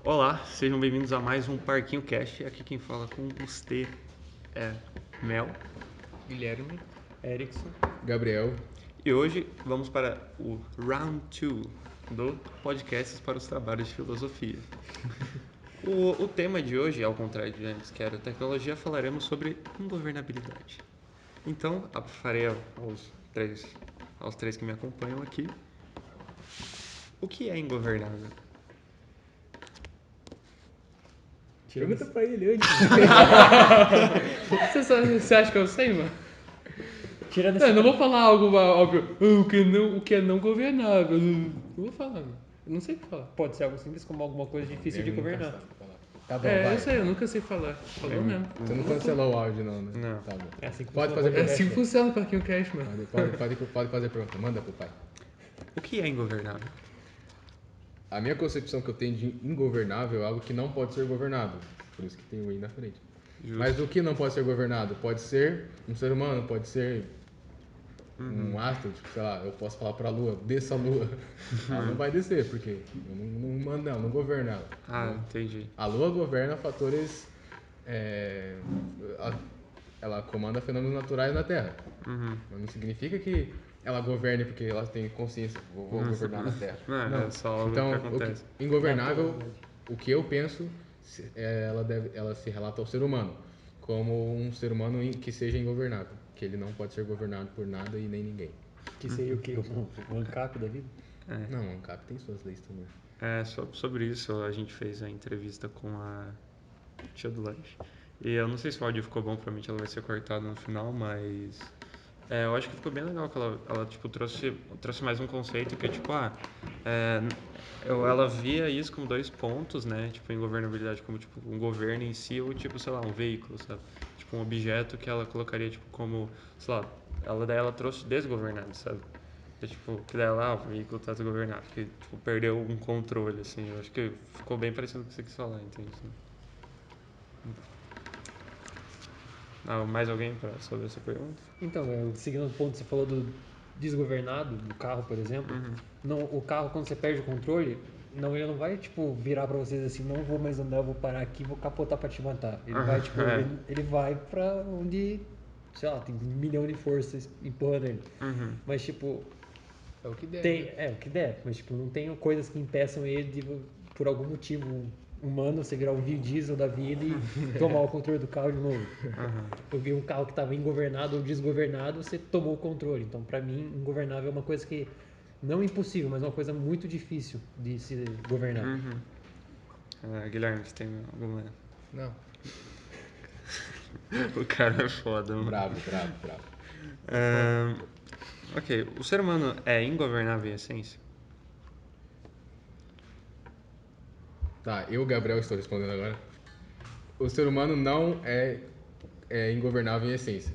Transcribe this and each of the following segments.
Olá, sejam bem-vindos a mais um Parquinho Cast. Aqui quem fala com você é Mel, Guilherme, Erickson, Gabriel. e hoje vamos para o Round 2 do Podcasts para os Trabalhos de Filosofia. O tema de hoje, ao contrário de antes, que era tecnologia, falaremos sobre ingovernabilidade. Então, farei aos três que me acompanham aqui, o que é ingovernável? Pergunta pra ele antes. Você acha que eu sei, mano? Tirando Não, eu não vou falar algo óbvio. O que é não governável. Não vou falar, mano. Eu não sei o que falar. Pode ser algo simples como alguma coisa difícil de governar. Tá bom, É, vai. eu sei, eu nunca sei falar. Falou mesmo. Você não cancelou o áudio, não, né? Não. Tá bom. É assim que Pode funciona fazer o É assim que pergunta. funciona o Parquinho Cash, mano. Pode fazer pergunta. Manda pro pai. O que é ingovernável? A minha concepção que eu tenho de ingovernável é algo que não pode ser governado. Por isso que tem o I na frente. Justo. Mas o que não pode ser governado? Pode ser um ser humano, pode ser um astro, tipo, sei lá, eu posso falar pra Lua, desça a Lua. Ela não vai descer, porque eu não mando ela, não governo ela. Ah, entendi. A Lua governa fatores. Ela comanda fenômenos naturais na Terra. Mas não significa que ela governe porque ela tem consciência. Vou governar na Terra. Não, é só algo Então, que acontece. ingovernável, o que eu penso, ela se relata ao ser humano como um ser humano que seja ingovernável, que ele não pode ser governado por nada e nem ninguém. Que seria o quê? Um ANCAP da vida? Não, o ANCAP tem suas leis também. Sobre isso a gente fez a entrevista com a tia do lanche. E eu não sei se o áudio ficou bom, provavelmente ela vai ser cortada no final, mas eu acho que ficou bem legal que ela tipo, trouxe mais um conceito que é tipo, ela via isso como dois pontos, né? Tipo, ingovernabilidade como tipo um governo em si ou tipo, sei lá, um veículo, sabe? Tipo, um objeto que ela colocaria tipo como, sei lá, ela trouxe desgovernado, sabe? Tipo, que daí ela, o veículo tá desgovernado, que tipo, perdeu um controle, assim. Eu acho que ficou bem parecido com o que você quis falar, entende? Mais alguém sobre essa pergunta? Então, seguindo o ponto que você falou do desgovernado, do carro, por exemplo, não, o carro, quando você perde o controle, ele não vai, tipo, virar pra vocês assim, não vou mais andar, eu vou parar aqui, vou capotar pra te matar. Ele vai, tipo, ele vai pra onde, sei lá, tem 1 milhão de forças empurrando ele. Mas, tipo, É o que der. tem, né? o que der, mas tipo, não tem coisas que impeçam ele de, por algum motivo humano, você virar um Vin Diesel da vida e tomar o controle do carro de novo. Porque um carro que estava ingovernado ou desgovernado, você tomou o controle. Então, pra mim, ingovernável é uma coisa que não é impossível, mas é uma coisa muito difícil de se governar. Guilherme, você tem alguma... Não. O cara é foda, mano. Bravo. Ok, o ser humano é ingovernável em essência? Tá, eu, Gabriel, estou respondendo agora. O ser humano não é ingovernável em essência.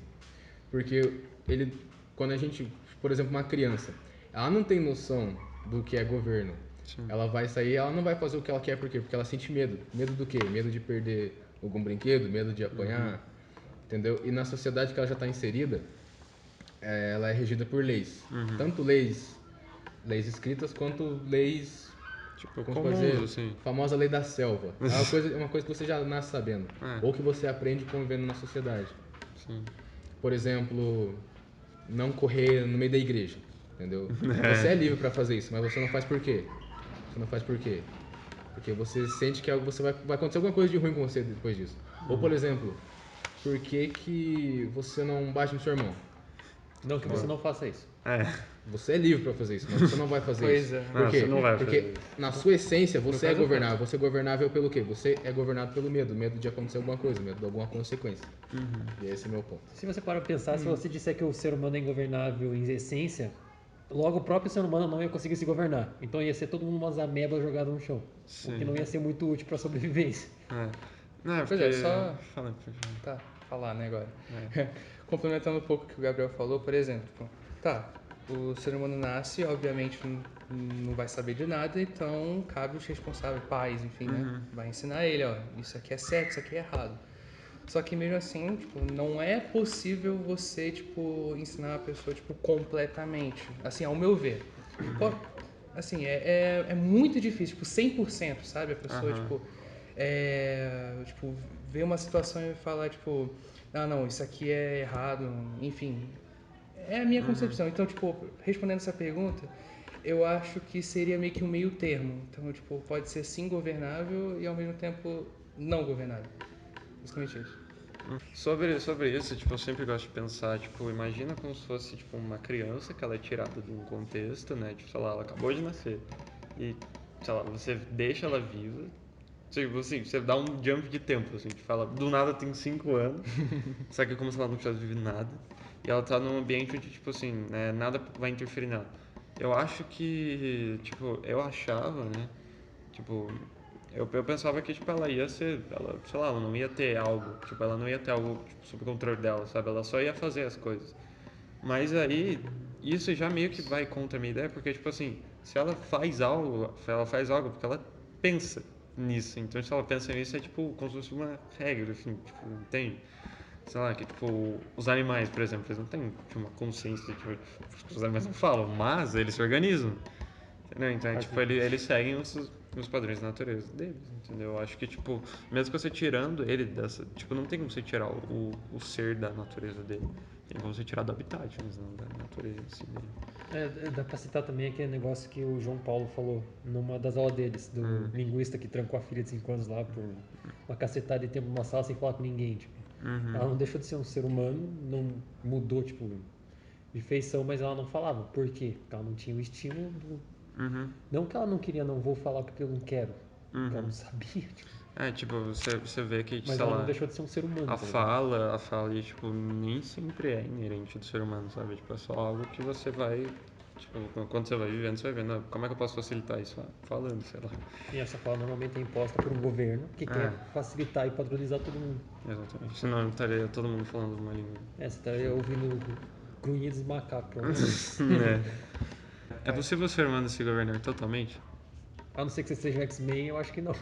Porque ele, quando a gente, por exemplo, uma criança, ela não tem noção do que é governo. Sim. Ela vai sair, ela não vai fazer o que ela quer, por quê? Porque ela sente medo. Medo do quê? Medo de perder algum brinquedo, medo de apanhar, entendeu? E na sociedade que ela já está inserida, ela é regida por leis. Tanto leis escritas quanto leis, Tipo, como se pode dizer, assim. famosa lei da selva. É uma coisa que você já nasce sabendo. Ou que você aprende convivendo na sociedade. Sim. Por exemplo, não correr no meio da igreja, entendeu? Você é livre para fazer isso, mas você não faz por quê? Você não faz por quê? Porque você sente que vai acontecer alguma coisa de ruim com você depois disso. Ou, por exemplo, por que você não bate no seu irmão? Não que você não faça isso. Você é livre para fazer isso, mas você não vai fazer Pois isso. é. Por quê? Você não vai Porque fazer isso. na sua essência você é caso, eu governável. Você é governável pelo quê? Você é governado pelo medo. Medo de acontecer alguma coisa, medo de alguma consequência. E esse é o meu ponto. Se você parar pra pensar, se você disser que o ser humano é ingovernável em essência, logo o próprio ser humano não ia conseguir se governar. Então ia ser todo mundo umas amebas jogadas no chão. Sim. O que não ia ser muito útil pra sobrevivência. Não, Pois porque... é, só- Fala. Tá, falar, né, agora. Complementando um pouco o que o Gabriel falou, por exemplo, o ser humano nasce, obviamente não vai saber de nada, então cabe os responsáveis, pais, enfim, né? Vai ensinar ele, ó, isso aqui é certo, isso aqui é errado. Só que mesmo assim, tipo, não é possível você, tipo, ensinar a pessoa, tipo, completamente. Assim, ao meu ver. assim, é muito difícil, tipo, 100%, sabe? A pessoa, tipo, ver uma situação e falar, tipo, ah, não, isso aqui é errado, enfim. É a minha concepção. Então, tipo, respondendo essa pergunta, eu acho que seria meio que um meio termo. Então, tipo, pode ser sim governável e ao mesmo tempo não governável. Basicamente isso. Sobre isso, tipo, eu sempre gosto de pensar, tipo, imagina como se fosse, tipo, uma criança que ela é tirada de um contexto, né? Tipo, sei lá, ela acabou de nascer e, sei lá, você deixa ela viva, tipo, assim, você dá um jump de tempo, assim, tipo, ela do nada tem 5 anos, só que é como se ela não tivesse vivido nada, e ela tá num ambiente onde, tipo, assim, né, nada vai interferir nela. Eu acho que, tipo, eu achava, né, tipo, eu pensava que, tipo, ela ia ser, ela, sei lá, ela não ia ter algo, tipo, ela não ia ter algo, tipo, sob o controle dela, sabe? Ela só ia fazer as coisas. Mas aí, isso já meio que vai contra a minha ideia, porque, tipo assim, se ela faz algo porque ela pensa nisso. Então, se ela pensa nisso, é tipo, como se fosse uma regra, assim, tipo, entende? Sei lá, que, tipo, os animais, por exemplo, eles não têm, tipo, uma consciência, tipo, os animais não falam, mas eles se organizam. Entendeu? Então, é, tipo, eles seguem os padrões da natureza deles, entendeu? Eu acho que, tipo, mesmo que você tirando ele dessa... Tipo, não tem como você tirar o ser da natureza dele. Tem como você tirar do habitat, mas não da natureza em si dele. Dá pra citar também aquele negócio que o João Paulo falou numa das aulas deles, do linguista que trancou a filha de 5 anos lá por uma cacetada de tempo numa sala sem falar com ninguém, tipo. Ela não deixou de ser um ser humano, não mudou, tipo, de feição, mas ela não falava. Por quê? Porque ela não tinha o estímulo do... Não que ela não queria, não vou falar porque eu não quero. Porque ela não sabia, tipo. É, tipo, você vê que, Mas sei ela não lá, deixou de ser um ser humano, a tá ligado? fala, tipo, nem sempre é inerente do ser humano, sabe? Tipo, é só algo que você vai, tipo, quando você vai vivendo, você vai vendo, "Ah, como é que eu posso facilitar isso? Ah, falando, sei lá." E essa fala normalmente é imposta por um governo que quer facilitar e padronizar todo mundo. Exatamente. Senão estaria todo mundo falando uma língua. Você estaria ouvindo grunhidos de macaco, provavelmente. É possível o ser humano se governar totalmente? A não ser que você seja um X-Men, eu acho que não.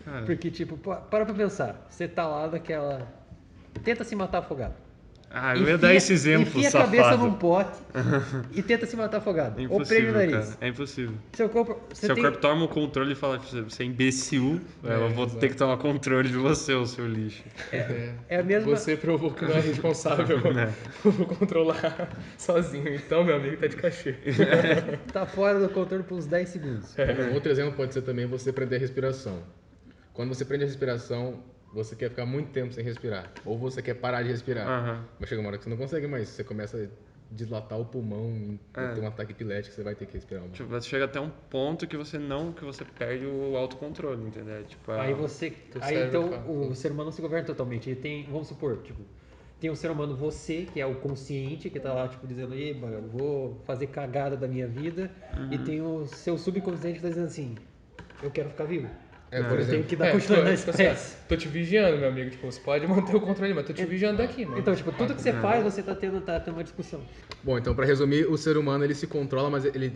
Cara, Porque, tipo, para pra pensar. Você tá lá daquela... Tenta se matar afogado. eu ia dar esse exemplo, enfia a safado. cabeça num pote e tenta se matar afogado. É Ou prende o impossível, nariz. cara. É impossível. Seu corpo... Você Seu tem... corpo toma o controle e fala, você é imbecil, eu vou ter que tomar controle de você, o seu lixo. É a mesma... Você provou que não é responsável por controlar sozinho. Então, meu amigo, tá de cachê. Tá fora do controle por uns 10 segundos. Um outro exemplo pode ser também você prender a respiração. Quando você prende a respiração, você quer ficar muito tempo sem respirar. Ou você quer parar de respirar. Mas chega uma hora que você não consegue mais. Você começa a dilatar o pulmão, ter um ataque epilético, você vai ter que respirar mais. Tipo, você chega até um ponto que você perde o autocontrole, entendeu? Tipo, Aí você... Teu Aí cérebro então fala, o ser humano não se governa totalmente. Ele tem, vamos supor, tipo... Tem um ser humano, você, que é o consciente, que tá lá, tipo, dizendo, eba, eu vou fazer cagada da minha vida. E tem o seu subconsciente que tá dizendo assim, eu quero ficar vivo. Por Eu tenho exemplo, que dar continuidade na tipo assim, ó, espécie. tô te vigiando, meu amigo. Tipo, você pode manter o controle, mas tô te vigiando daqui, mano. Então, tipo, tudo que você faz, você tá tendo uma discussão. bom, então pra resumir, o ser humano ele se controla, mas ele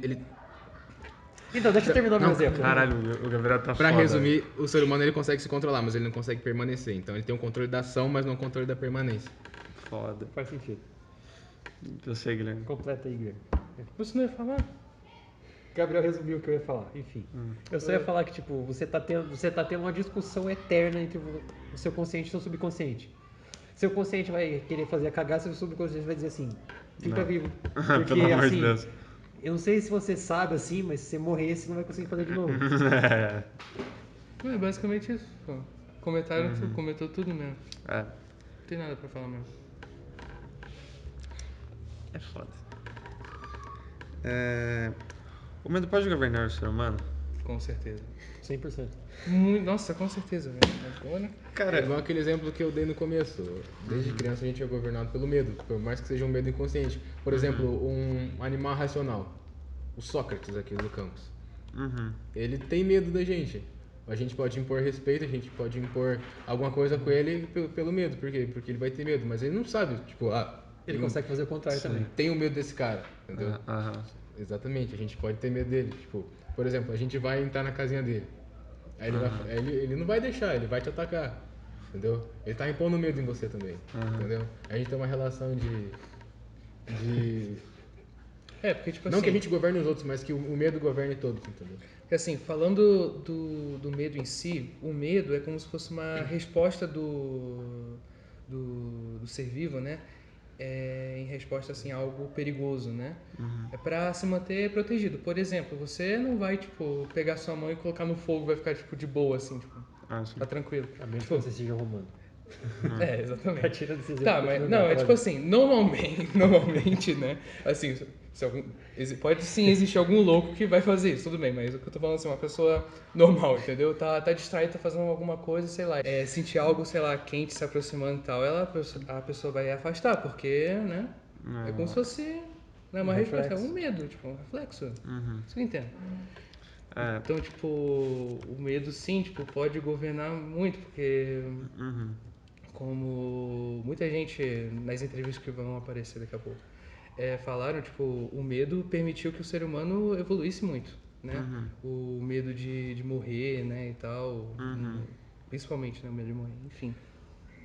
Então, deixa eu terminar meu Não, exemplo. caralho, o Gabriel tá Pra foda. resumir, o ser humano ele consegue se controlar, mas ele não consegue permanecer. Então ele tem o controle da ação, mas não o controle da permanência. Foda. Faz sentido. Eu sei, Guilherme. Completa aí, Guilherme. Você não ia falar? Gabriel resumiu o que eu ia falar. Enfim. Eu só ia falar que, tipo, você tá tendo uma discussão eterna entre o seu consciente e o seu subconsciente. Seu consciente vai querer fazer a cagada, seu subconsciente vai dizer assim, fica Não. vivo. Pelo Porque, amor de assim, Deus. eu não sei se você sabe, assim, mas se você morrer, você não vai conseguir fazer de novo. É basicamente isso. Pô. Comentário, tu comentou tudo mesmo. É, Não tem nada pra falar mesmo. é foda. O medo pode governar o ser humano? Com certeza. 100%. Nossa, com certeza, velho. Agora... É igual aquele exemplo que eu dei no começo. Desde criança a gente é governado pelo medo, por mais que seja um medo inconsciente. Por exemplo, um animal racional. O Sócrates aqui do campus. Ele tem medo da gente. A gente pode impor respeito, a gente pode impor alguma coisa com ele pelo medo. Por quê? Porque ele vai ter medo, mas ele não sabe, tipo, Ele consegue fazer o contrário também. tenho medo desse cara, entendeu? Aham. Exatamente, a gente pode ter medo dele. Tipo, por exemplo, a gente vai entrar na casinha dele. Aí ele não vai deixar, ele vai te atacar. Entendeu? Ele tá impondo medo em você também. Entendeu? A gente tem uma relação de Porque, tipo Não assim... que a gente governe os outros, mas que o medo governe todos, entendeu? Porque, assim, falando do medo em si, o medo é como se fosse uma resposta do ser vivo, né? Em resposta, assim, a algo perigoso, né? É pra se manter protegido. Por exemplo, você não vai, tipo, pegar sua mão e colocar no fogo e vai ficar, tipo, de boa, assim, tipo, Sim. tá tranquilo. A menos Tipo, que você seja romano. exatamente. Tirando esse exemplo, Tá, continua mas não, é pode. tipo assim, normalmente, né? Assim, se pode sim existir algum louco que vai fazer isso, tudo bem, mas o que eu tô falando assim, uma pessoa normal, entendeu? Tá distraída, tá fazendo alguma coisa, sei lá, sentir algo, sei lá, quente se aproximando e tal, a pessoa vai afastar, porque, né? É como se fosse uma resposta, é um medo, tipo, um reflexo. Isso que eu entendo. Então, tipo, o medo sim, tipo, pode governar muito, porque como muita gente nas entrevistas que vão aparecer daqui a pouco falaram, tipo, o medo permitiu que o ser humano evoluísse muito, né? O medo de morrer, né, e tal, principalmente, né, o medo de morrer, enfim.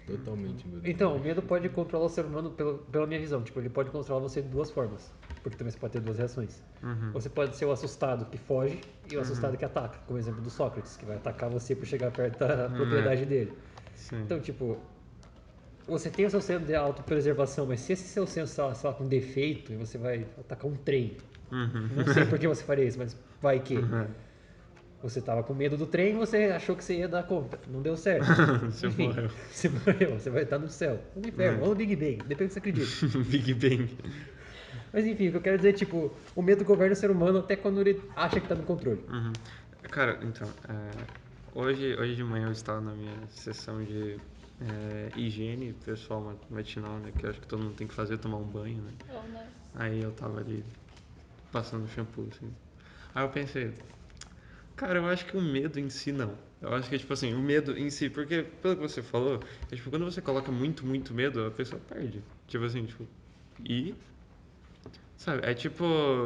Totalmente medo. Então, o medo pode controlar o ser humano pela minha visão. Tipo, ele pode controlar você de duas formas. Porque também você pode ter duas reações. Você pode ser o assustado que foge e o assustado que ataca. Como o exemplo do Sócrates, que vai atacar você por chegar perto da propriedade dele. Sim. Então, tipo, você tem o seu senso de autopreservação, mas se esse seu senso está, sei lá, com defeito e você vai atacar um trem, não sei por que você faria isso, mas vai que. Você estava com medo do trem e você achou que você ia dar conta. Não deu certo. Você Enfim, morreu. você morreu. Você vai estar no céu. Ou no inferno, ou no Big Bang. Depende do que você acredita. Big Bang. Mas enfim, o que eu quero dizer é, tipo, o medo governa o ser humano até quando ele acha que está no controle. Cara, então, hoje de manhã eu estava na minha sessão de higiene pessoal matinal, né? Que eu acho que todo mundo tem que fazer, tomar um banho, né? Aí eu tava ali passando shampoo, assim. Aí eu pensei, cara, eu acho que o medo em si não. Eu acho que, tipo assim, o medo em si, porque pelo que você falou, tipo, quando você coloca muito, muito medo, a pessoa perde. Tipo assim, tipo, e, sabe, é tipo,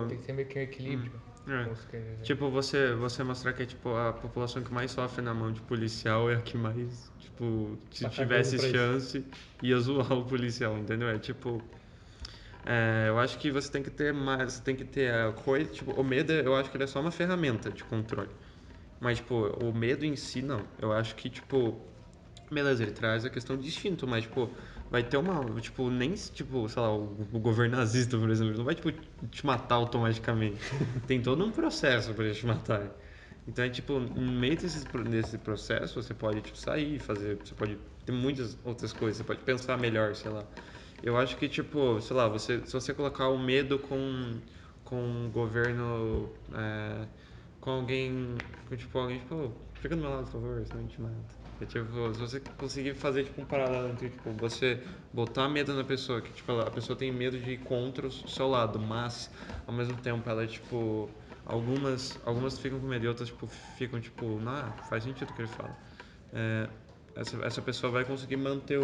Tem que ter meio que um equilíbrio, como você quer dizer. tipo, você mostrar que é, tipo, a população que mais sofre na mão de policial é a que mais, tipo, se Tá tivesse cagando pra chance, ia zoar o policial, entendeu? É tipo, eu acho que você tem que ter mais, você tem que ter a coisa, tipo, o medo, eu acho que ele é só uma ferramenta de controle. Mas, tipo, o medo em si, não. Eu acho que, tipo, beleza, ele traz a questão de instinto, mas, tipo, vai ter uma, tipo, nem, tipo, sei lá, o governo nazista, por exemplo, não vai, tipo, te matar automaticamente. Tem todo um processo pra eles te matarem. Então, é, tipo, no meio desse processo, você pode, tipo, sair, fazer, você pode ter muitas outras coisas, você pode pensar melhor, sei lá. Eu acho que, tipo, sei lá, se você colocar o medo com um governo, com alguém, tipo, fica do meu lado, por favor, senão a gente mata. É, tipo, se você conseguir fazer, tipo, um paralelo entre, tipo, você botar medo na pessoa, que, tipo, a pessoa tem medo de ir contra o seu lado, mas, ao mesmo tempo, ela é, tipo, algumas ficam com medo e outras, tipo, ficam, tipo, faz sentido o que ele fala. Essa pessoa vai conseguir manter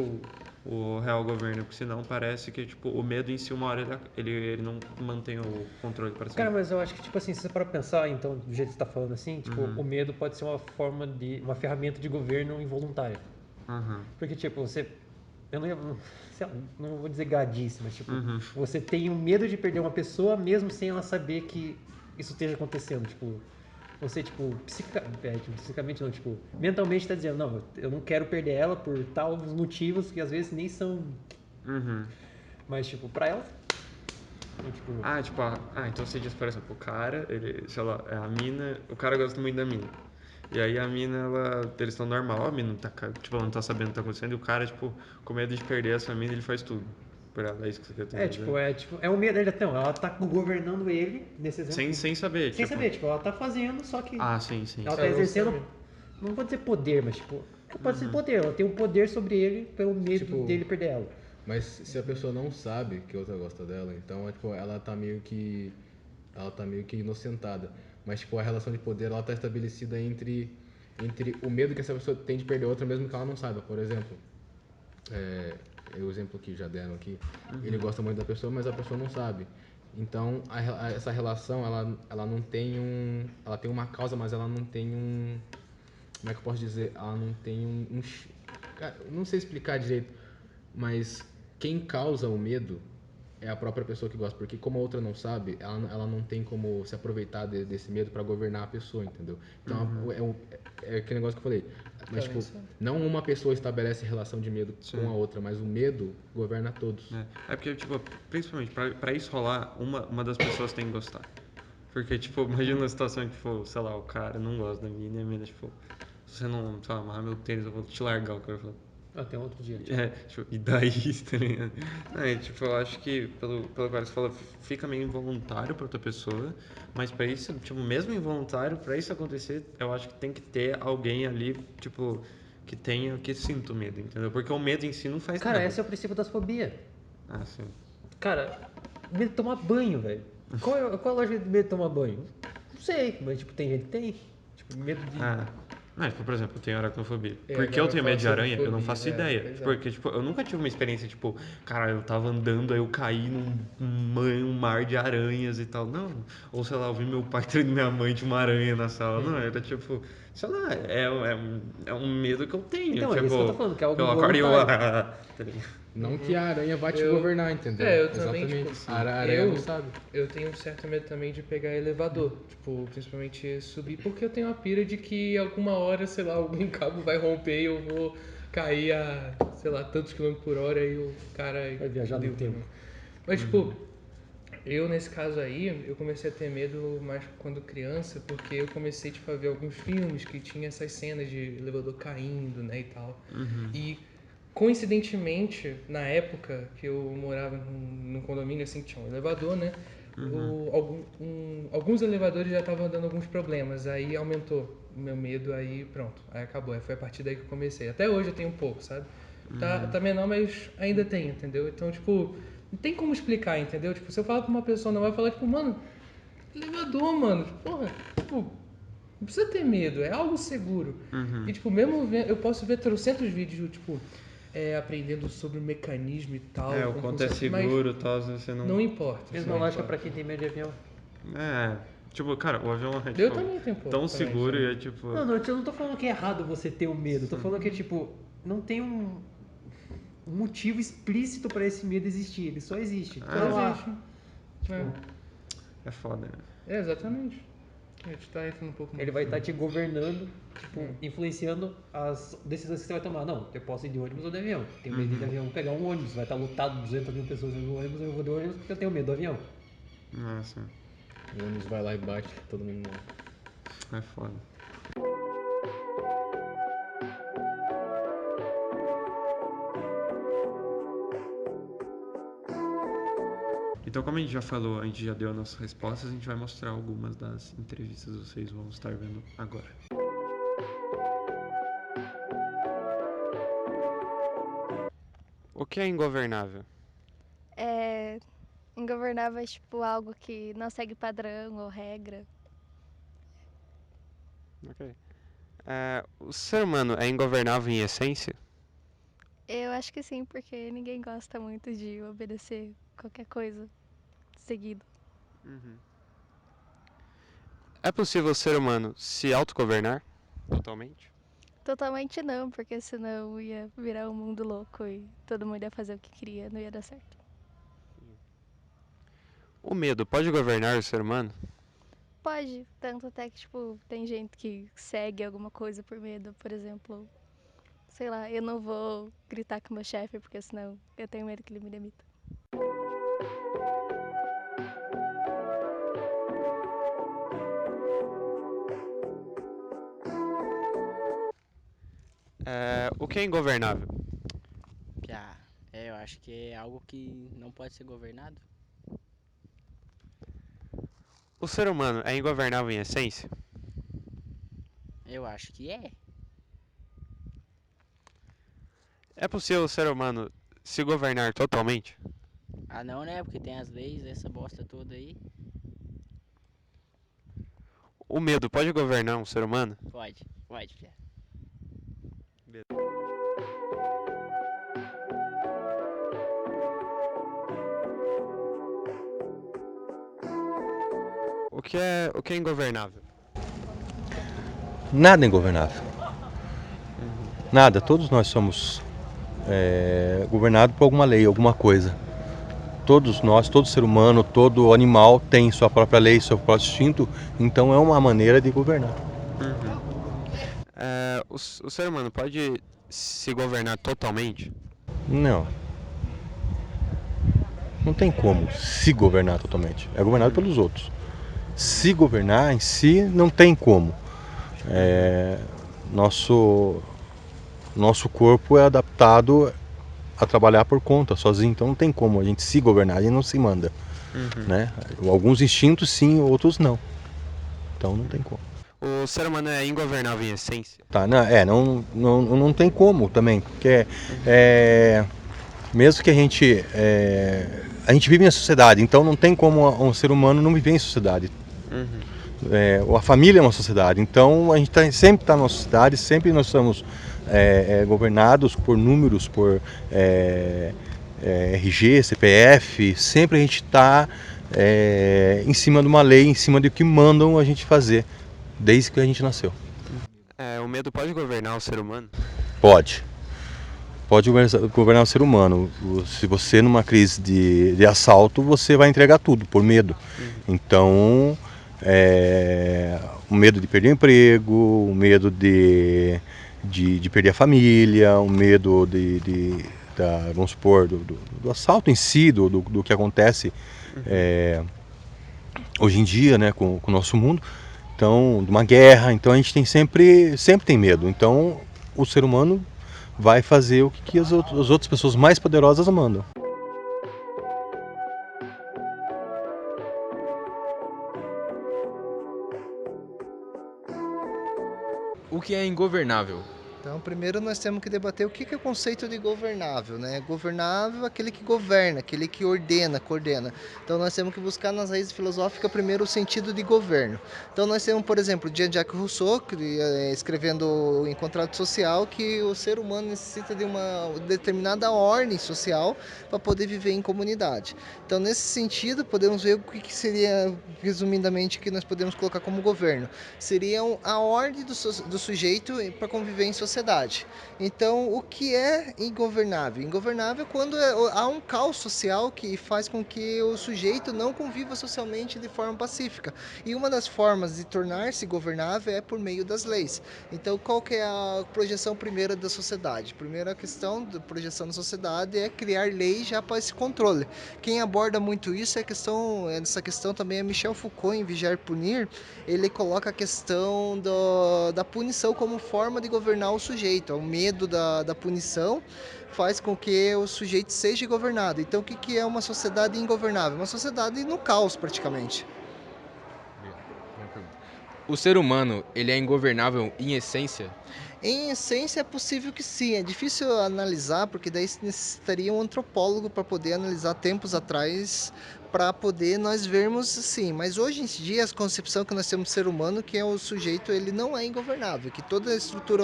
o real governo, porque senão parece que, tipo, o medo em si, uma hora ele não mantém o controle para Cara, sempre. mas eu acho que, tipo assim, se você para pensar, então, do jeito que você tá falando assim, tipo, o medo pode ser uma ferramenta de governo involuntária. Porque, tipo, eu não, sei lá, não vou dizer gadice, mas, tipo, você tem o medo de perder uma pessoa mesmo sem ela saber que isso esteja acontecendo, tipo, você, tipo, psicicamente não, tipo, mentalmente tá dizendo, não, eu não quero perder ela por tal motivos que às vezes nem são, mas, tipo, pra ela, tipo, Então você diz, por exemplo, o cara, ele, sei lá, a mina, o cara gosta muito da mina. E aí a mina, eles estão normal, a mina não tá, tipo, ela não tá sabendo o que tá acontecendo, e o cara, tipo, com medo de perder essa mina, ele faz tudo por ela. É isso que você quer dizer? é um medo, então, ela tá governando ele, nesse exemplo, Sem saber, sem tipo. saber, tipo, ela tá fazendo, só que Sim, sim, ela sim. tá não exercendo, sabe. não vou dizer poder, mas, tipo, pode ser poder, ela tem um poder sobre ele pelo medo Tipo, dele perder ela. Mas se a pessoa não sabe que a outra gosta dela, então tipo, ela tá meio que inocentada. Mas tipo, a relação de poder ela tá estabelecida entre o medo que essa pessoa tem de perder a outra mesmo que ela não saiba. Por exemplo, o exemplo que já deram aqui, ele gosta muito da pessoa, mas a pessoa não sabe. Então, essa relação, ela não tem ela tem uma causa, mas ela não tem como é que eu posso dizer? Ela não tem cara, não sei explicar direito, mas quem causa o medo é a própria pessoa que gosta, porque como a outra não sabe, ela não tem como se aproveitar desse medo para governar a pessoa, entendeu? Então é aquele negócio que eu falei, mas tipo, não uma pessoa estabelece relação de medo com a outra, mas o medo governa todos. É porque, tipo, principalmente pra isso rolar, uma das pessoas tem que gostar. Porque, tipo, imagina uma situação que, tipo, sei lá, o cara não gosta da mina e a mina, tipo, se você não, sei lá, amarrar meu tênis, eu vou te largar, o cara falou. Até outro dia. Tipo, e daí, tá ligado? Tipo, eu acho que, pelo que você falou, fica meio involuntário pra outra pessoa, mas pra isso, tipo, mesmo involuntário, pra isso acontecer, eu acho que tem que ter alguém ali, tipo, que sinta o medo, entendeu? Porque o medo em si não faz nada. Cara, esse é o princípio das fobias. Ah, sim. Cara, medo de tomar banho, velho. Qual é a lógica de medo de tomar banho? Não sei, mas tipo, tem gente que tem. Tipo, medo de... Não, tipo, por exemplo, eu tenho aracnofobia. Porque eu tenho medo de aranha, eu não faço ideia. Porque, tipo, eu nunca tive uma experiência, tipo, cara, eu tava andando, aí eu caí num mar de aranhas e tal. Não. Ou, sei lá, eu vi meu pai treinando minha mãe de uma aranha na sala. Não, era tipo, sei lá, é um medo que eu tenho. Então, tipo, é isso que eu tô falando, que é algo eu acordo e eu... voluntário. Não que a aranha vai te governar, entendeu? Eu também, Exatamente. tipo, A aranha não sabe. Eu tenho um certo medo também de pegar elevador, tipo, principalmente subir, porque eu tenho a pira de que alguma hora, sei lá, algum cabo vai romper e eu vou cair a, sei lá, tantos quilômetros por hora e o cara... Vai viajar no tempo. Mas, tipo, eu nesse caso aí, eu comecei a ter medo mais quando criança, porque eu comecei, tipo, a ver alguns filmes que tinha essas cenas de elevador caindo, né, e tal. E... coincidentemente, na época que eu morava num condomínio assim que tinha um elevador, né? Alguns elevadores já estavam dando alguns problemas, aí aumentou o meu medo, aí pronto, aí acabou. Aí foi a partir daí que eu comecei. Até hoje eu tenho um pouco, sabe? Tá menor, mas ainda tenho, entendeu? Então, tipo, não tem como explicar, entendeu? Tipo, se eu falar pra uma pessoa, não vai falar, tipo, mano, elevador, mano, porra, tipo, não precisa ter medo, é algo seguro. E, tipo, mesmo eu posso ver trocentos vídeos, tipo, aprendendo sobre o mecanismo e tal. o quanto é seguro e tal, você não... Não importa. Mesma lógica pra quem tem medo de avião. Tipo, cara, o avião é Eu também tenho pouco. tão também, seguro sim. e é tipo... Não, eu não tô falando que é errado você ter o medo. Tô falando que, tipo, não tem um motivo explícito pra esse medo existir. Ele só existe. É foda, né? Exatamente. A gente tá entrando um pouco... Ele vai estar te governando, tipo, influenciando as decisões que você vai tomar. Não, eu posso ir de ônibus ou de avião. Tenho medo de avião, vou pegar um ônibus. Vai estar lotado 200 mil pessoas no ônibus, eu vou de ônibus porque eu tenho medo do avião. Nossa, O ônibus vai lá e bate, todo mundo morre. é foda. Então, como a gente já falou, a gente já deu as nossas respostas, a gente vai mostrar algumas das entrevistas que vocês vão estar vendo agora. O que é ingovernável? Ingovernável é tipo algo que não segue padrão ou regra. Ok. O ser humano é ingovernável em essência? Eu acho que sim, porque ninguém gosta muito de obedecer qualquer coisa seguido. É possível o ser humano se autogovernar totalmente? Totalmente não, porque senão ia virar um mundo louco e todo mundo ia fazer o que queria, não ia dar certo. O medo pode governar o ser humano? Pode, tanto até que, tipo, tem gente que segue alguma coisa por medo, por exemplo, sei lá, eu não vou gritar com meu chefe, porque senão eu tenho medo que ele me demita. O que é ingovernável? Eu acho que é algo que não pode ser governado. O ser humano é ingovernável em essência? Eu acho que é. É possível o ser humano se governar totalmente? Ah, não, né? Porque tem as leis, essa bosta toda aí. O medo pode governar um ser humano? Pode, Pia. O que é ingovernável? Nada é ingovernável. Nada. Todos nós somos governados por alguma lei, alguma coisa. Todos nós, todo ser humano, todo animal tem sua própria lei, seu próprio instinto, então é uma maneira de governar. O ser humano pode se governar totalmente? Não. Não tem como se governar totalmente. É governado pelos outros. Se governar em si, não tem como. Nosso corpo é adaptado a trabalhar por conta, sozinho. Então não tem como a gente se governar, a gente não se manda. Né? Alguns instintos sim, outros não. Então não tem como. O ser humano é ingovernável em essência? Tá, não tem como também, porque mesmo que a gente vive em sociedade, então não tem como um ser humano não viver em sociedade. A família é uma sociedade, então a gente sempre está numa sociedade, sempre nós somos governados por números, por RG, CPF, sempre a gente está em cima de uma lei, em cima do que mandam a gente fazer, desde que a gente nasceu. O medo pode governar o ser humano? Pode governar o ser humano. Se você numa crise de assalto, você vai entregar tudo por medo. Então, o medo de perder o emprego, o medo de perder a família, o medo vamos supor, do assalto em si, do que acontece hoje em dia, né, com o nosso mundo. Então, de uma guerra, então a gente sempre tem medo. Então, o ser humano vai fazer o que as outras pessoas mais poderosas mandam. O que é ingovernável? Então, primeiro nós temos que debater o que é o conceito de governável, né? Governável é aquele que governa, aquele que coordena. Então, nós temos que buscar nas raízes filosóficas primeiro o sentido de governo. Então, nós temos, por exemplo, Jean-Jacques Rousseau, escrevendo em Contrato Social, que o ser humano necessita de uma determinada ordem social para poder viver em comunidade. Então, nesse sentido, podemos ver o que seria, resumidamente, que nós podemos colocar como governo. Seria a ordem do sujeito para conviver em sociedade. Então, o que é ingovernável? Ingovernável é quando há um caos social que faz com que o sujeito não conviva socialmente de forma pacífica. E uma das formas de tornar-se governável é por meio das leis. Então, qual que é a projeção primeira da sociedade? A primeira questão da projeção da sociedade é criar leis já para esse controle. Quem aborda muito isso essa questão também é Michel Foucault, em Vigiar e Punir. Ele coloca a questão da punição como forma de governar o sujeito. O medo da punição faz com que o sujeito seja governado. Então, o que é uma sociedade ingovernável? Uma sociedade no caos, praticamente. O ser humano, ele é ingovernável em essência? Em essência é possível que sim, é difícil analisar, porque daí necessitaria um antropólogo para poder analisar tempos atrás, para poder nós vermos assim. Mas hoje em dia a concepção que nós temos do ser humano, que é o sujeito, ele não é ingovernável, que toda a estrutura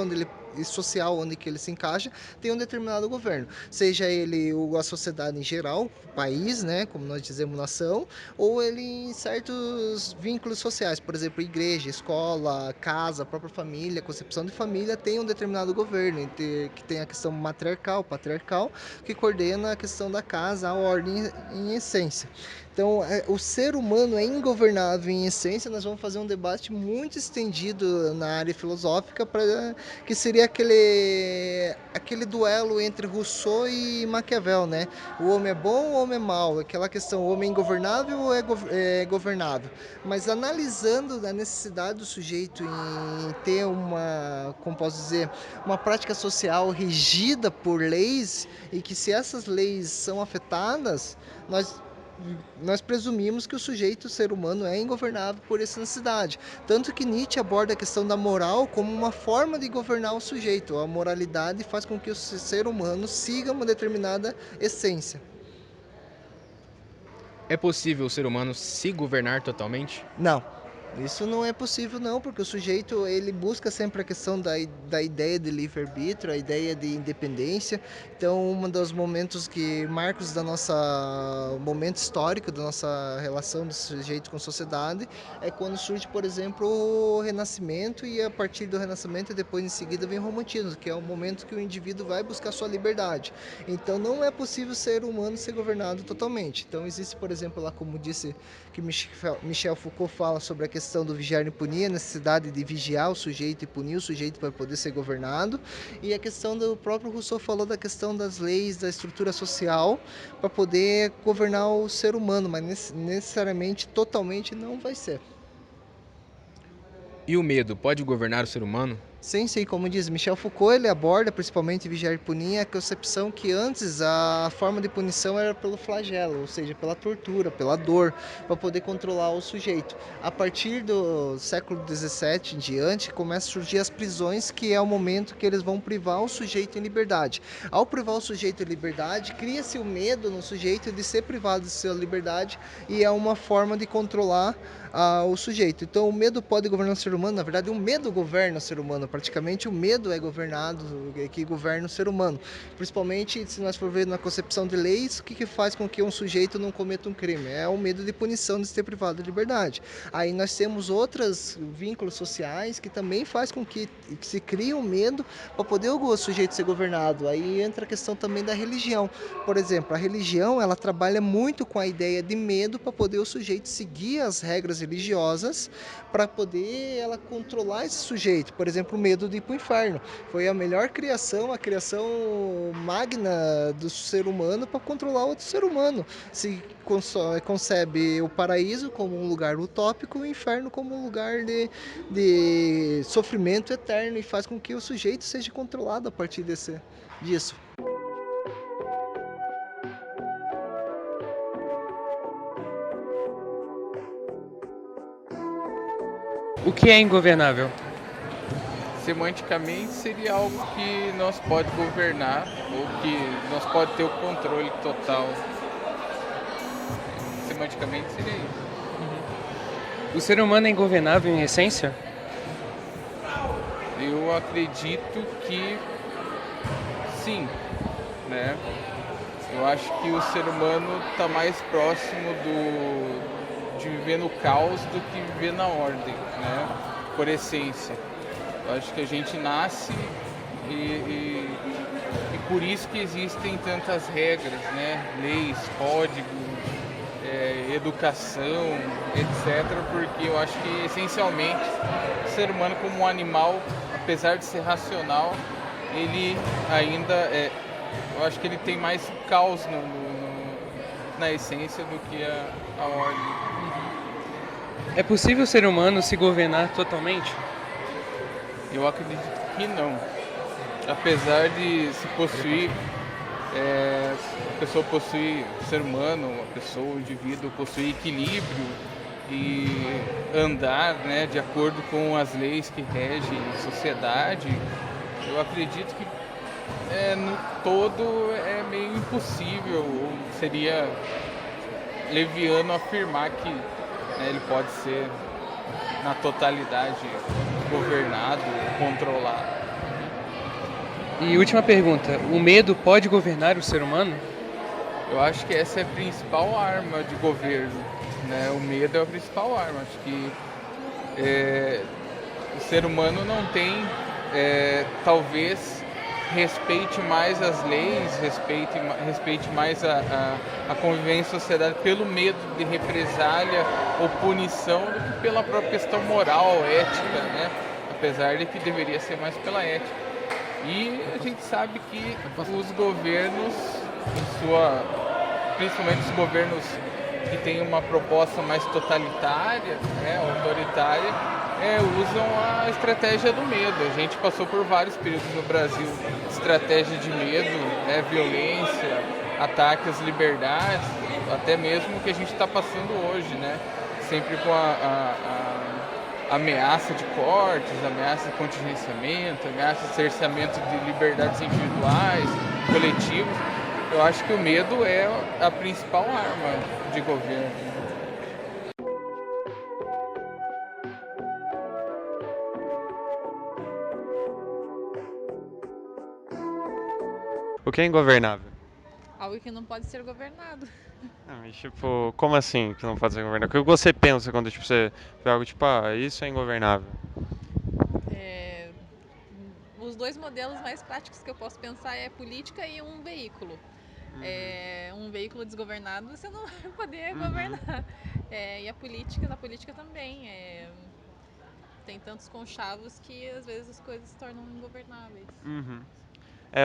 social onde que ele se encaixa tem um determinado governo, seja ele a sociedade em geral, o país, né, como nós dizemos nação, ou ele em certos vínculos sociais, por exemplo, igreja, escola, casa, própria família, concepção de família tem um determinado governo, que tem a questão matriarcal, patriarcal, que coordena a questão da casa, a ordem em essência. Então, o ser humano é ingovernável em essência. Nós vamos fazer um debate muito estendido na área filosófica, que seria aquele duelo entre Rousseau e Maquiavel, né? O homem é bom ou o homem é mau? Aquela questão, o homem é ingovernável ou é governável? Mas analisando a necessidade do sujeito em ter como posso dizer, uma prática social regida por leis, e que se essas leis são afetadas, nós presumimos que o sujeito, o ser humano, é ingovernável por essa necessidade. Tanto que Nietzsche aborda a questão da moral como uma forma de governar o sujeito. A moralidade faz com que o ser humano siga uma determinada essência. É possível o ser humano se governar totalmente? Não. Isso não é possível não, porque o sujeito ele busca sempre a questão da ideia de livre-arbítrio, a ideia de independência. Então, um dos momentos que marcos da nossa momento histórico da nossa relação do sujeito com a sociedade é quando surge, por exemplo, o Renascimento e a partir do Renascimento e depois em seguida vem o Romantismo, que é o momento que o indivíduo vai buscar sua liberdade. Então, não é possível ser humano ser governado totalmente. Então, existe, por exemplo, lá como disse que Michel Foucault fala sobre a questão do vigiar e punir, a necessidade de vigiar o sujeito e punir o sujeito para poder ser governado, e a questão do próprio Rousseau falou da questão das leis, da estrutura social, para poder governar o ser humano, mas necessariamente, totalmente não vai ser. E o medo pode governar o ser humano? Sim, como diz Michel Foucault, ele aborda principalmente vigiar e punir a concepção que antes a forma de punição era pelo flagelo, ou seja, pela tortura, pela dor, para poder controlar o sujeito. A partir do século XVII em diante, começam a surgir as prisões, que é o momento que eles vão privar o sujeito em liberdade. Ao privar o sujeito em liberdade, cria-se o medo no sujeito de ser privado de sua liberdade e é uma forma de controlar o sujeito. Então, o medo pode governar o ser humano, na verdade, o medo governa o ser humano. Praticamente o medo é governado, que governa o ser humano. Principalmente se nós for ver na concepção de leis, o que faz com que um sujeito não cometa um crime? É o medo de punição de ser privado de liberdade. Aí nós temos outros vínculos sociais que também faz com que se crie um medo para poder o sujeito ser governado. Aí entra a questão também da religião. Por exemplo, a religião ela trabalha muito com a ideia de medo para poder o sujeito seguir as regras religiosas para poder ela controlar esse sujeito. Por exemplo, o medo de ir para o inferno. Foi a melhor criação, a criação magna do ser humano para controlar outro ser humano. Se concebe o paraíso como um lugar utópico e o inferno como um lugar de sofrimento eterno e faz com que o sujeito seja controlado a partir disso. O que é ingovernável? Semanticamente seria algo que nós pode governar ou que nós pode ter o controle total. Semanticamente seria isso. O ser humano é ingovernável em essência? Eu acredito que sim, né? Eu acho que o ser humano está mais próximo de viver no caos do que viver na ordem, né? Por essência. Eu acho que a gente nasce e por isso que existem tantas regras, né? Leis, códigos, educação, etc. Porque eu acho que essencialmente o ser humano como um animal, apesar de ser racional, ele ainda eu acho que ele tem mais caos na essência do que a ordem. É possível o ser humano se governar totalmente? Eu acredito que não. Apesar de se possuir, a pessoa possui, o ser humano, a pessoa, o indivíduo possui equilíbrio e andar, né, de acordo com as leis que regem a sociedade, eu acredito que no todo é meio impossível, ou seria leviano afirmar que ele pode ser na totalidade governado, controlado. E última pergunta, o medo pode governar o ser humano? Eu acho que essa é a principal arma de governo, né? O medo é a principal arma. Acho que o ser humano não tem, talvez, respeite mais as leis, respeite mais a convivência em sociedade pelo medo de represália ou punição do que pela própria questão moral, ética, né? Apesar de que deveria ser mais pela ética. E a gente sabe que os governos, principalmente os governos que têm uma proposta mais totalitária, né, autoritária, usam a estratégia do medo. A gente passou por vários períodos no Brasil, estratégia de medo, violência, ataque às liberdades, até mesmo o que a gente está passando hoje, né? Sempre com a ameaça de cortes, ameaça de contingenciamento, ameaça de cerceamento de liberdades individuais, coletivas. Eu acho que o medo é a principal arma de governo. O que é ingovernável? Algo que não pode ser governado. Mas, tipo, como assim que não pode ser ingovernável? O que você pensa quando, tipo, você vê algo tipo, isso é ingovernável? Os dois modelos mais práticos que eu posso pensar é política e um veículo. Um veículo desgovernado você não vai poder governar. E na política também. Tem tantos conchavos que às vezes as coisas se tornam ingovernáveis.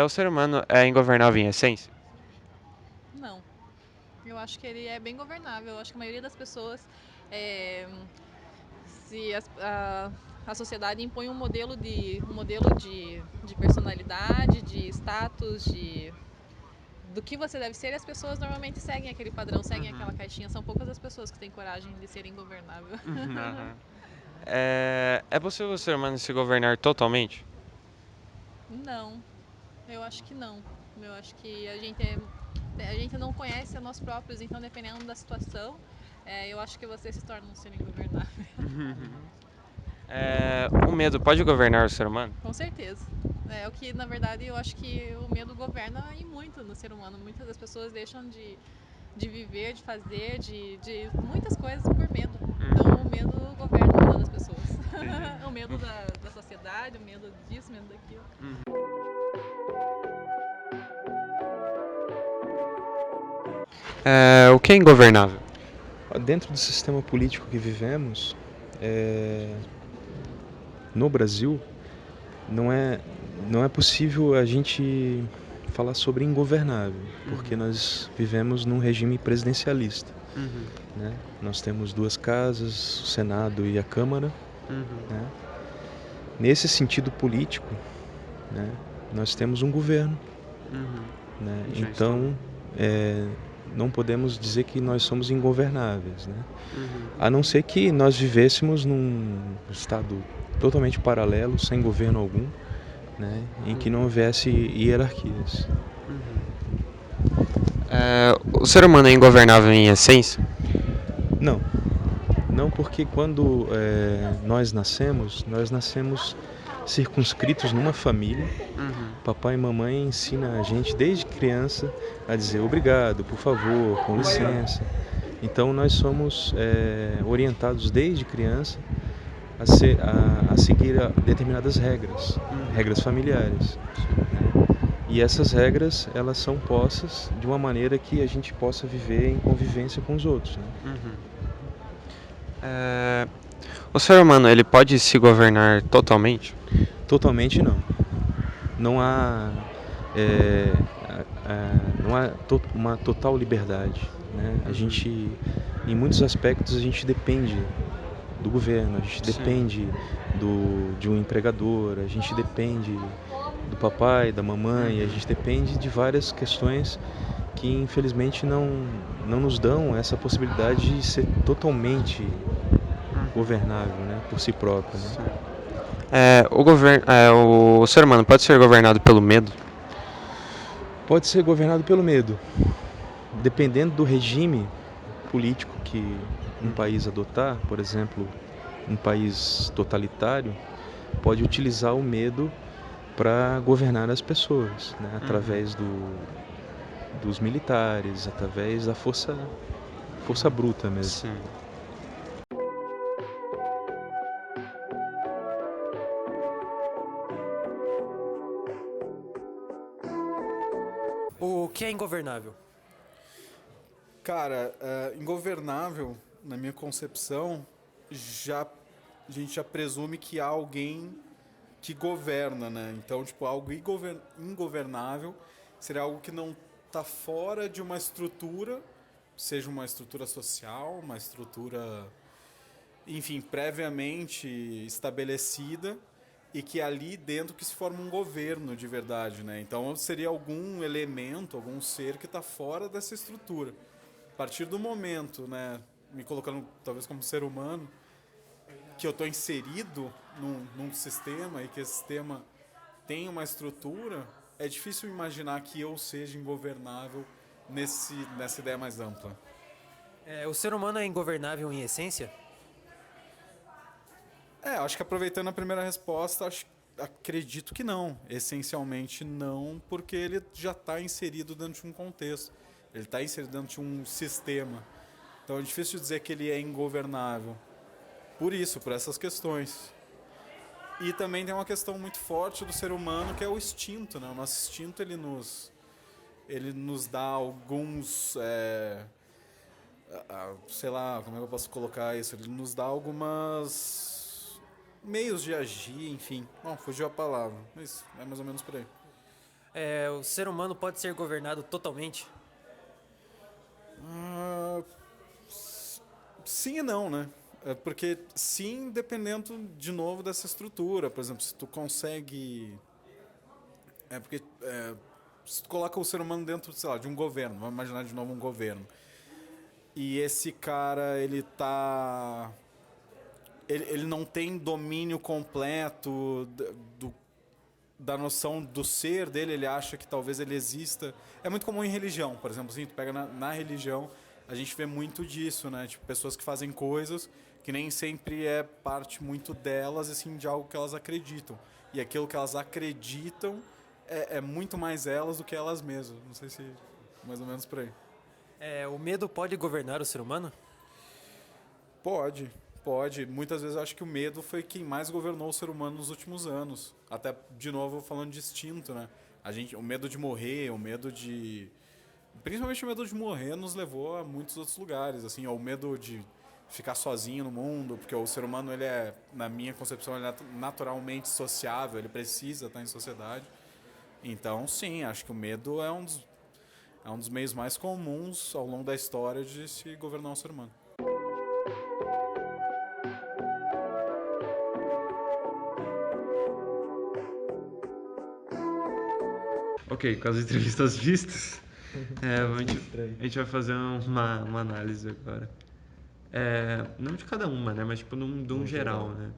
O ser humano é ingovernável em essência? Não. Eu acho que ele é bem governável. Eu acho que a maioria das pessoas, se a sociedade impõe um modelo de personalidade, de status, do que você deve ser, as pessoas normalmente seguem aquele padrão, seguem aquela caixinha. São poucas as pessoas que têm coragem de ser ingovernável. É possível o ser humano se governar totalmente? Não, eu acho que não. Eu acho que a gente não conhece a nós próprios, então dependendo da situação, eu acho que você se torna um ser ingovernável. O medo pode governar o ser humano? Com certeza. É o que, na verdade, eu acho que o medo governa e muito no ser humano. Muitas das pessoas deixam de viver, de fazer, de muitas coisas por medo. Então o medo governa a vida das pessoas. O medo da sociedade, o medo disso, o medo daquilo. O que é ingovernável? Dentro do sistema político que vivemos, no Brasil, não é possível a gente falar sobre ingovernável, porque nós vivemos num regime presidencialista. Né? Nós temos duas casas, o Senado e a Câmara. Né? Nesse sentido político, né, nós temos um governo. Né? Então, não podemos dizer que nós somos ingovernáveis. Né? A não ser que nós vivêssemos num estado totalmente paralelo, sem governo algum, né, em que não houvesse hierarquias. O ser humano é ingovernável em essência? Não, porque quando nós nascemos circunscritos numa família. Papai e mamãe ensinam a gente desde criança a dizer obrigado, por favor, com licença. Então nós somos orientados desde criança a seguir determinadas regras familiares. Né? E essas regras, elas são postas de uma maneira que a gente possa viver em convivência com os outros. Né? O ser humano, ele pode se governar totalmente? Totalmente não. Não há uma total liberdade. Né? A gente, em muitos aspectos, a gente depende do governo, a gente depende de um empregador, a gente depende do papai, da mamãe, a gente depende de várias questões que infelizmente não nos dão essa possibilidade de ser totalmente governável, né, por si próprio. Né? O ser humano pode ser governado pelo medo? Pode ser governado pelo medo. Dependendo do regime político que um país adotar, por exemplo, um país totalitário, pode utilizar o medo para governar as pessoas, né? Através dos militares, através da força bruta mesmo. Sim. O que é ingovernável? Cara, ingovernável, na minha concepção, a gente já presume que há alguém que governa, né? Então, tipo, algo ingovernável seria algo que não está fora de uma estrutura, seja uma estrutura social, uma estrutura, enfim, previamente estabelecida, e que ali dentro que se forma um governo de verdade, né? Então seria algum elemento, algum ser que está fora dessa estrutura. A partir do momento, né, me colocando talvez como ser humano, que eu estou inserido num sistema e que esse sistema tem uma estrutura, é difícil imaginar que eu seja ingovernável nessa ideia mais ampla. O ser humano é ingovernável em essência? Acho que aproveitando a primeira resposta, acho acredito que não. Essencialmente não, porque ele já está inserido dentro de um contexto. Ele está inserido dentro de um sistema. Então é difícil dizer que ele é ingovernável. Por isso, por essas questões. E também tem uma questão muito forte do ser humano, que é o instinto, né? O nosso instinto, ele nos dá alguns... sei lá, como é que eu posso colocar isso? Ele nos dá algumas meios de agir, enfim. Bom, fugiu a palavra, mas é mais ou menos por aí. O ser humano pode ser governado totalmente? Sim e não, né? Porque sim, dependendo de novo dessa estrutura. Por exemplo, se tu consegue... se tu coloca o ser humano dentro, sei lá, de um governo, vamos imaginar de novo um governo, e esse cara, ele não tem domínio completo da noção do ser dele, ele acha que talvez ele exista. É muito comum em religião, por exemplo, assim, tu pega na religião, a gente vê muito disso, né? Tipo, pessoas que fazem coisas que nem sempre é parte muito delas, assim, de algo que elas acreditam. E aquilo que elas acreditam é muito mais elas do que elas mesmas. Não sei se mais ou menos por aí. O medo pode governar o ser humano? Pode. Muitas vezes eu acho que o medo foi quem mais governou o ser humano nos últimos anos. Até, de novo, falando de instinto, né? O medo de morrer, principalmente o medo de morrer nos levou a muitos outros lugares, assim, o medo de ficar sozinho no mundo, porque o ser humano, ele na minha concepção, ele é naturalmente sociável, ele precisa estar em sociedade. Então, sim, acho que o medo é um dos meios mais comuns ao longo da história de se governar um ser humano. Ok, com as entrevistas vistas, a gente vai fazer uma análise agora. Não de cada uma, né? Mas tipo, de um geral, né?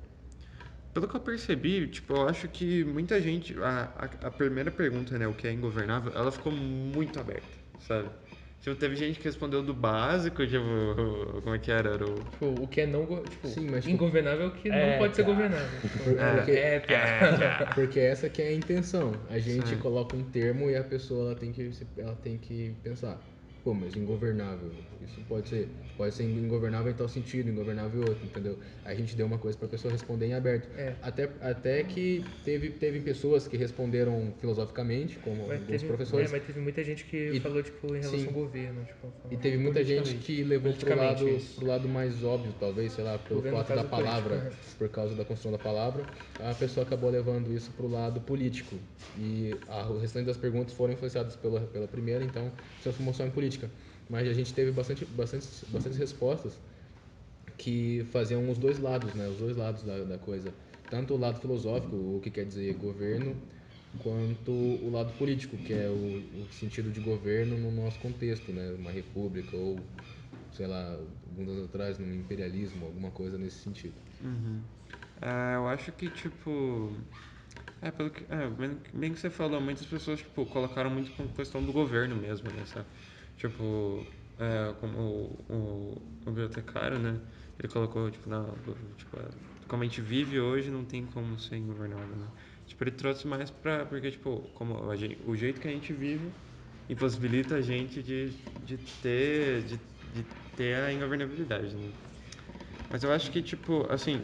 Pelo que eu percebi, tipo, eu acho que muita gente... A primeira pergunta, né? O que é ingovernável, ela ficou muito aberta, sabe? Tipo, teve gente que respondeu do básico, tipo... Como é que era? Tipo, o que é não... Tipo, sim, mas, ingovernável é o que não pode ser governável. Porque essa que é a intenção. A gente coloca um termo e a pessoa ela tem que pensar. Pô, mas ingovernável, isso pode ser ingovernável em tal sentido, ingovernável em outro, entendeu? Aí a gente deu uma coisa pra pessoa responder em aberto. Até que teve pessoas que responderam filosoficamente, como alguns professores. Mas teve muita gente que falou, tipo, em relação ao governo. Tipo, e teve muita gente que levou pro lado mais óbvio, talvez, sei lá, pelo fato da palavra, por causa da construção da palavra, a pessoa acabou levando isso pro lado político. E o restante das perguntas foram influenciadas pela primeira, então se transformou só em política. Mas a gente teve bastante respostas que faziam os dois lados, né? Os dois lados da coisa. Tanto o lado filosófico, o que quer dizer governo, quanto o lado político, que é o sentido de governo no nosso contexto, né? Uma república ou, sei lá, alguns anos atrás, num imperialismo, alguma coisa nesse sentido. Eu acho que, tipo... bem que você falou, muitas pessoas, tipo, colocaram muito com questão do governo mesmo, né, sabe? Tipo, como o bibliotecário, né? Ele colocou, tipo, como a gente vive hoje, não tem como ser ingovernável, né? Tipo, ele trouxe mais porque, tipo, como o jeito que a gente vive impossibilita a gente de ter a ingovernabilidade, né? Mas eu acho que, tipo, assim,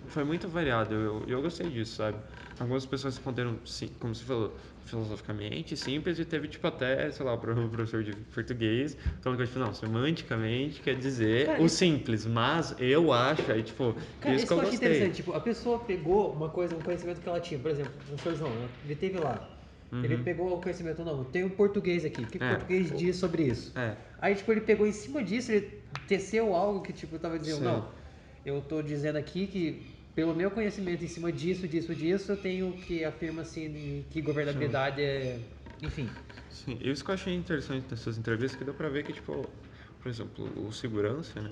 foi muito variado. Eu gostei disso, sabe? Algumas pessoas responderam, sim, como você falou, filosoficamente, simples, e teve, tipo, até, sei lá, o professor de português falando que, tipo, não, semanticamente quer dizer o simples, mas eu acho, aí, tipo, isso que eu gostei. Interessante, tipo, a pessoa pegou um conhecimento que ela tinha, por exemplo, o Sr. João, né? Ele teve lá. Ele pegou o conhecimento, não, tem um português aqui, o que o português diz sobre isso? Aí, tipo, ele pegou em cima disso, ele teceu algo que, tipo, eu tava dizendo, não, eu tô dizendo aqui que, pelo meu conhecimento em cima disso, eu tenho que afirma assim que governabilidade é, enfim. Sim, isso que eu achei interessante nessas entrevistas, que deu pra ver que, tipo, por exemplo, o segurança, né?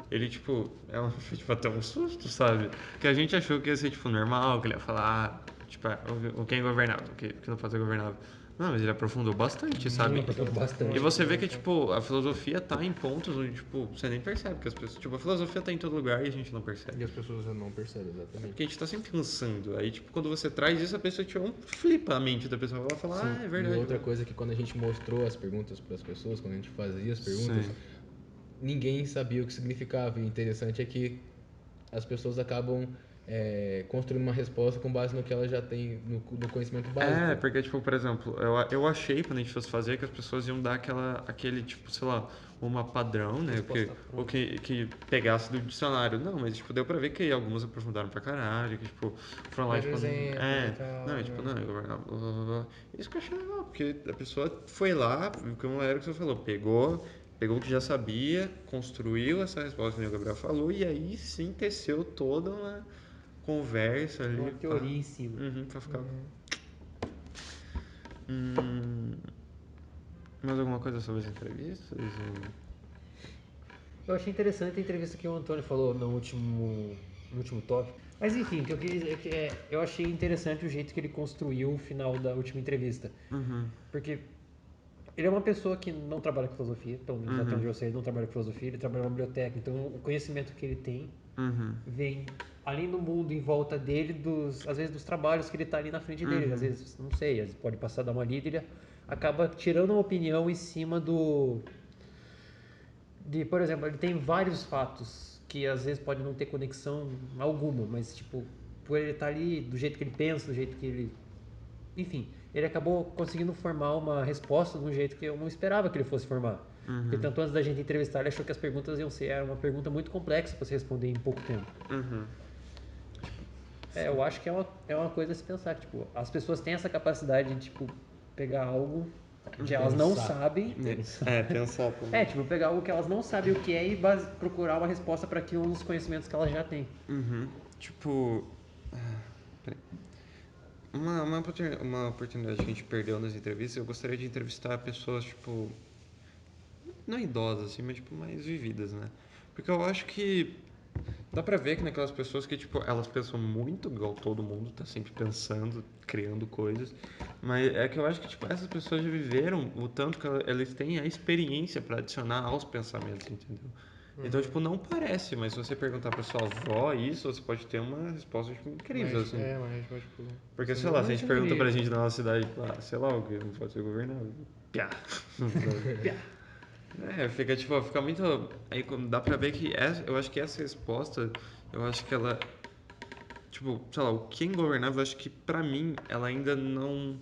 Ele, tipo, ela foi, tipo, até um susto, sabe? Que a gente achou que ia ser, tipo, normal, que ele ia falar, Tipo, o que é ingovernável, o que não pode ser governável. Não, mas ele aprofundou bastante, sabe? Aprofundou bastante. E você vê que, tipo, a filosofia tá em pontos onde, tipo, você nem percebe que as pessoas... Tipo, a filosofia tá em todo lugar e a gente não percebe. E as pessoas não percebem, exatamente. Porque a gente tá sempre pensando. Aí, tipo, quando você traz isso, a pessoa, tipo, flipa a mente da pessoa. Ela fala, é verdade. E outra coisa é que quando a gente mostrou as perguntas para as pessoas, quando a gente fazia as perguntas, ninguém sabia o que significava. E o interessante é que as pessoas acabam construindo uma resposta com base no que ela já tem, no conhecimento básico. Porque, tipo, por exemplo, eu achei, quando a gente fosse fazer, que as pessoas iam dar aquele, tipo, sei lá, uma padrão, né? O que pegasse do dicionário. Não, mas, tipo, deu pra ver que algumas aprofundaram pra caralho, que, tipo, foram lá, tipo... não, governável, blá, blá, blá. Isso que eu achei legal, porque a pessoa foi lá, como era o que você falou, pegou o que já sabia, construiu essa resposta que o Gabriel falou, e aí sim teceu toda uma conversa ali. Uma teoria em cima. Pra ficar... Mais alguma coisa sobre as entrevistas? Eu achei interessante a entrevista que o Antônio falou no último tópico. Mas enfim, o que eu queria dizer é que eu achei interessante o jeito que ele construiu o final da última entrevista. Porque ele é uma pessoa que não trabalha com filosofia, pelo menos até onde eu sei, ele não trabalha com filosofia, ele trabalha na biblioteca, então o conhecimento que ele tem vem ali no mundo em volta dele, às vezes dos trabalhos que ele está ali na frente dele, às vezes, não sei, às vezes pode passar a dar uma lida, ele acaba tirando uma opinião em cima por exemplo, ele tem vários fatos que às vezes pode não ter conexão alguma, mas tipo, por ele estar ali do jeito que ele pensa, do jeito que ele... Enfim, ele acabou conseguindo formar uma resposta de um jeito que eu não esperava que ele fosse formar. Porque tanto antes da gente entrevistar, ele achou que as perguntas iam ser uma pergunta muito complexa para você responder em pouco tempo. Eu acho que é uma coisa a se pensar, que, tipo, as pessoas têm essa capacidade de, tipo, pegar algo que elas não sabem. Pensar também. Tipo, pegar algo que elas não sabem o que é e procurar uma resposta para aquilo nos conhecimentos que elas já têm. Tipo... Uma oportunidade que a gente perdeu nas entrevistas, eu gostaria de entrevistar pessoas, tipo... Não idosas, assim, mas, tipo, mais vividas, né? Porque eu acho que... Dá pra ver que naquelas pessoas que, tipo, elas pensam muito igual todo mundo, tá sempre pensando, criando coisas. Mas é que eu acho que, tipo, essas pessoas já viveram o tanto que elas têm a experiência pra adicionar aos pensamentos, entendeu? Então, tipo, não parece, mas se você perguntar pra sua avó isso, você pode ter uma resposta, tipo, incrível, assim. Uma resposta, tipo... Porque, sei lá, se a gente pergunta pra gente da nossa cidade, tipo, sei lá, o que não pode ser governável. Piá. Fica muito... Aí dá pra ver que eu acho que essa resposta, eu acho que ela... Tipo, sei lá, o que é ingovernável, eu acho que pra mim, ela ainda não...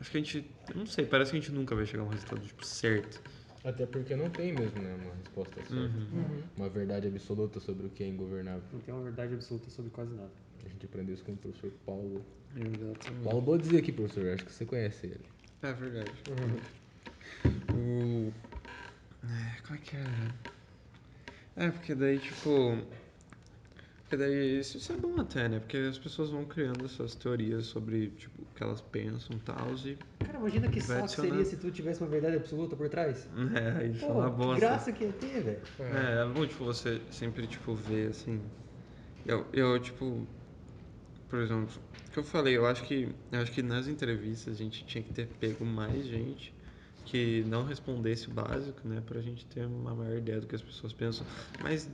Acho que a gente... Não sei, parece que a gente nunca vai chegar a um resultado, tipo, certo. Até porque não tem mesmo, né, uma resposta certa. Uma verdade absoluta sobre o que é ingovernável. Não tem uma verdade absoluta sobre quase nada. A gente aprendeu isso com o professor Paulo. Exatamente. Paulo Bodzia aqui, professor. Acho que você conhece ele. É verdade. Como é que é? Porque daí, tipo... Porque daí isso é bom até, né? Porque as pessoas vão criando suas teorias sobre, tipo, o que elas pensam e tal, e... Cara, imagina que saco seria se tu tivesse uma verdade absoluta por trás. Isso é uma bosta. Que graça que ia ter, velho. É bom, tipo, você sempre, tipo, ver, assim... Eu tipo... Por exemplo, o que eu falei, eu acho que nas entrevistas a gente tinha que ter pego mais gente que não respondesse o básico, né, pra gente ter uma maior ideia do que as pessoas pensam. Mas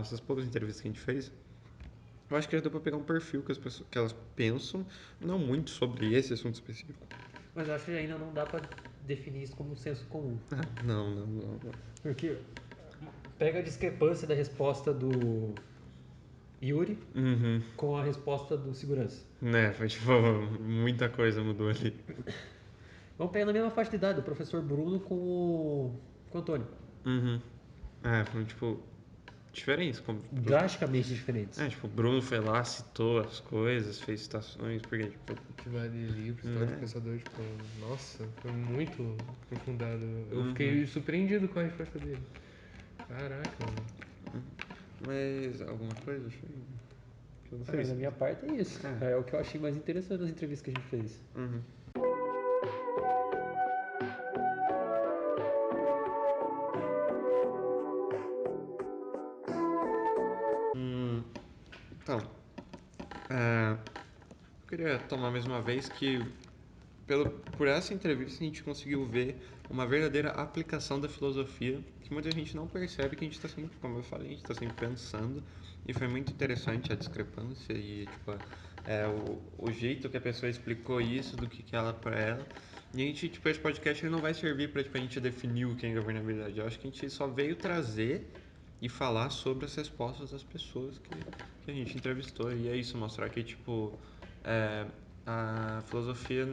essas poucas entrevistas que a gente fez, eu acho que já deu pra pegar um perfil que elas pensam, não muito sobre esse assunto específico. Mas eu acho que ainda não dá pra definir isso como um senso comum. Não. Porque pega a discrepância da resposta do Yuri com a resposta do segurança. Foi tipo, muita coisa mudou ali. Vamos pegar na mesma faixa de idade, o professor Bruno com o Antônio. Foram, tipo, diferentes. Drasticamente diferentes. Tipo, o Bruno foi lá, citou as coisas, fez citações, porque, tipo... Atividade de livros, história do pensador, tipo... Nossa, foi muito aprofundado. Eu fiquei surpreendido com a resposta dele. Caraca, mano. Mas, alguma coisa? Eu não sei. Da minha parte é isso. É o que eu achei mais interessante nas entrevistas que a gente fez. Então, queria tomar mais uma vez que por essa entrevista a gente conseguiu ver uma verdadeira aplicação da filosofia que muita gente não percebe, que a gente está sempre, como eu falei, a gente está sempre pensando, e foi muito interessante a discrepância e tipo, o jeito que a pessoa explicou isso, do que ela para ela. E a gente, tipo, esse podcast ele não vai servir para tipo, a gente definir o que é governabilidade. Eu acho que a gente só veio trazer e falar sobre as respostas das pessoas que a gente entrevistou. E é isso, mostrar que, tipo, a filosofia,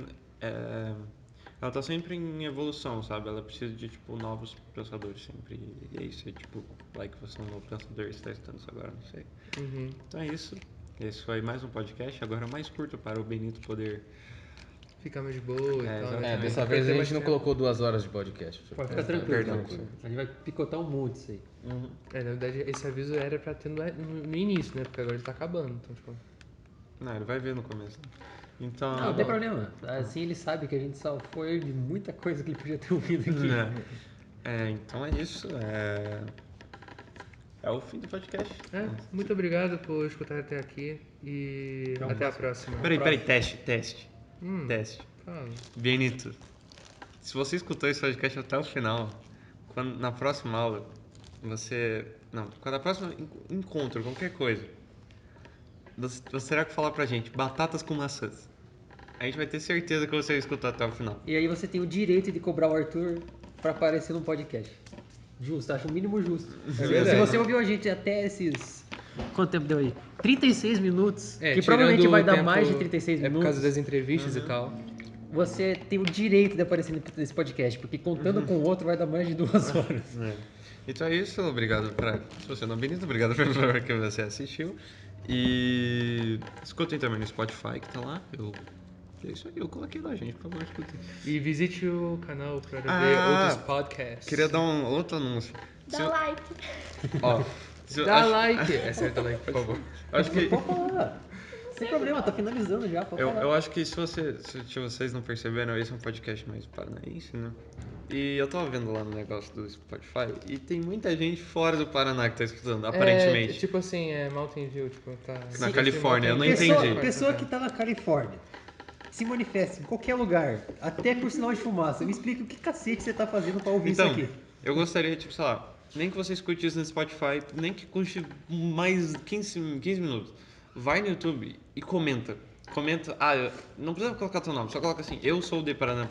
ela tá sempre em evolução, sabe? Ela precisa de, tipo, novos pensadores sempre. E é isso, tipo, like você é um novo pensador, você está estudando isso agora, não sei. Então é isso. Esse foi mais um podcast, agora mais curto para o Benito poder... Ficar mais de boa e tal. Dessa vez a gente não colocou 2 horas de podcast. Pode ficar tranquilo. A gente vai picotar um monte isso aí. Na verdade, esse aviso era pra ter no início, né? Porque agora ele tá acabando. Então, tipo... Não, ele vai ver no começo. Então... Não tem problema. Assim ele sabe que a gente salvou ele de muita coisa que ele podia ter ouvido aqui. Então é isso. É o fim do podcast. Muito obrigado por escutar até aqui e até a próxima. Peraí, teste. Teste. Fala. Benito, se você escutou esse podcast até o final, na próxima aula, quando a próxima encontro, qualquer coisa, você terá que falar pra gente, batatas com maçãs. A gente vai ter certeza que você escutou até o final. E aí você tem o direito de cobrar o Arthur pra aparecer no podcast. Justo, acho o mínimo justo. Se você ouviu a gente até esses... Quanto tempo deu aí? 36 minutos, que provavelmente vai dar mais de 36 minutos. É por causa das entrevistas e tal. Você tem o direito de aparecer nesse podcast, porque contando com o outro vai dar mais de 2 horas. Então é isso, obrigado se você não Benito, obrigado pelo que você assistiu. E escutem também no Spotify que tá lá. É isso aí, eu coloquei lá, gente, por favor, escutem. E visite o canal para ver outros podcasts. Queria dar um outro anúncio. Dá like. Dá like. Acerta like, por favor. Acho que... Sem problema, tá finalizando já. Eu acho que se vocês não perceberam, esse é um podcast mais paranaense, né? E eu tava vendo lá no negócio do Spotify e tem muita gente fora do Paraná que tá escutando, aparentemente. Tipo assim, Mountain View, tipo, tá... Na Califórnia, eu não entendi. Pessoa que tá na Califórnia, se manifesta em qualquer lugar, até por sinal de fumaça, me explica o que cacete você tá fazendo pra ouvir isso aqui. Eu gostaria, tipo, sei lá, nem que você escute isso no Spotify, nem que custe mais 15 minutos. Vai no YouTube e comenta. Não precisa colocar teu nome, só coloca assim, eu sou de Paraná,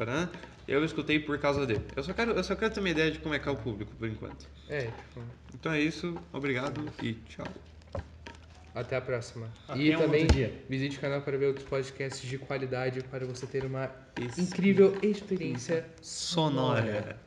eu escutei por causa dele. Eu só quero ter uma ideia de como é que é o público, por enquanto. Então é isso, obrigado e tchau. Até a próxima. E também visite o canal para ver outros podcasts de qualidade para você ter uma incrível experiência sonora.